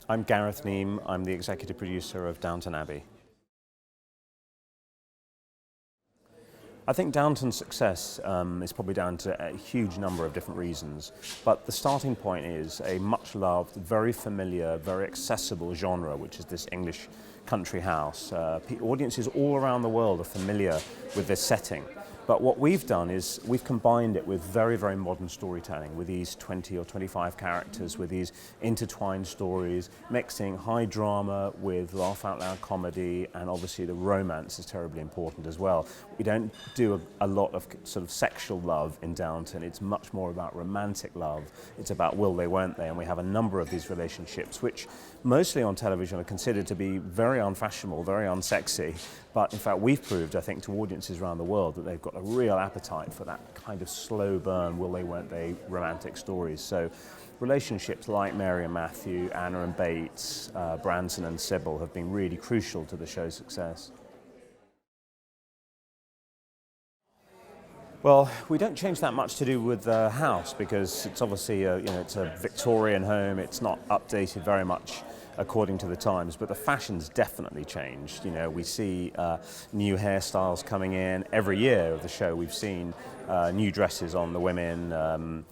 I'm Gareth Neame. I'm the executive producer of Downton Abbey. I think Downton's success is probably down to a huge number of different reasons, but the starting point is a much-loved, very familiar, very accessible genre, which is this English country house. Audiences all around the world are familiar with this setting. But what we've done is we've combined it with very, very modern storytelling, with these 20 or 25 characters, with these intertwined stories, mixing high drama with laugh-out-loud comedy, and obviously the romance is terribly important as well. We don't do a lot of sort of sexual love in Downton. It's much more about romantic love. It's about will they, won't they, and we have a number of these relationships, which mostly on television are considered to be very unfashionable, very unsexy. But in fact, we've proved, I think, to audiences around the world that they've got a real appetite for that kind of slow burn, will they, won't they, romantic stories. So relationships like Mary and Matthew, Anna and Bates, Branson and Sybil have been really crucial to the show's success. Well, we don't change that much to do with the house because it's obviously it's a Victorian home. It's not updated very much according to the times, but the fashion's definitely changed. We see new hairstyles coming in every year of the show. We've seen new dresses on the women.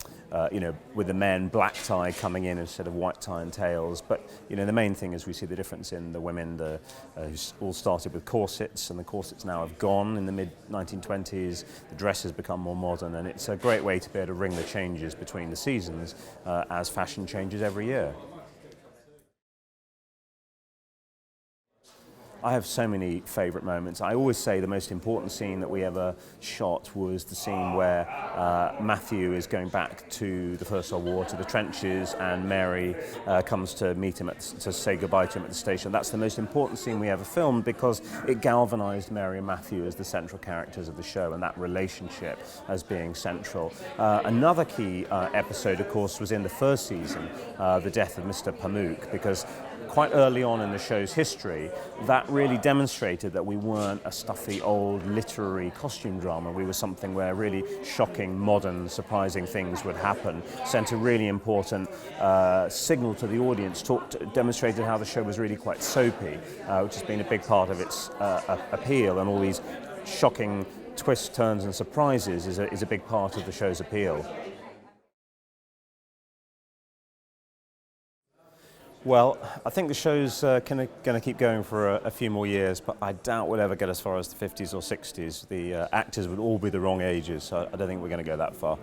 With the men, black tie coming in instead of white tie and tails. But the main thing is we see the difference in the women. Who all started with corsets, and the corsets now have gone in the mid-1920s. The dress has become more modern, and it's a great way to be able to ring the changes between the seasons as fashion changes every year. I have so many favourite moments. I always say the most important scene that we ever shot was the scene where Matthew is going back to the First World War, to the trenches, and Mary comes to meet him, to say goodbye to him at the station. That's the most important scene we ever filmed because it galvanised Mary and Matthew as the central characters of the show and that relationship as being central. Another key episode, of course, was in the first season, the death of Mr. Pamuk, because quite early on in the show's history, that really demonstrated that we weren't a stuffy, old, literary costume drama. We were something where really shocking, modern, surprising things would happen. Sent a really important signal to the audience, demonstrated how the show was really quite soapy, which has been a big part of its appeal, and all these shocking twists, turns and surprises is a big part of the show's appeal. Well, I think the show's going to keep going for a few more years, but I doubt we'll ever get as far as the 50s or 60s. The actors would all be the wrong ages, so I don't think we're going to go that far.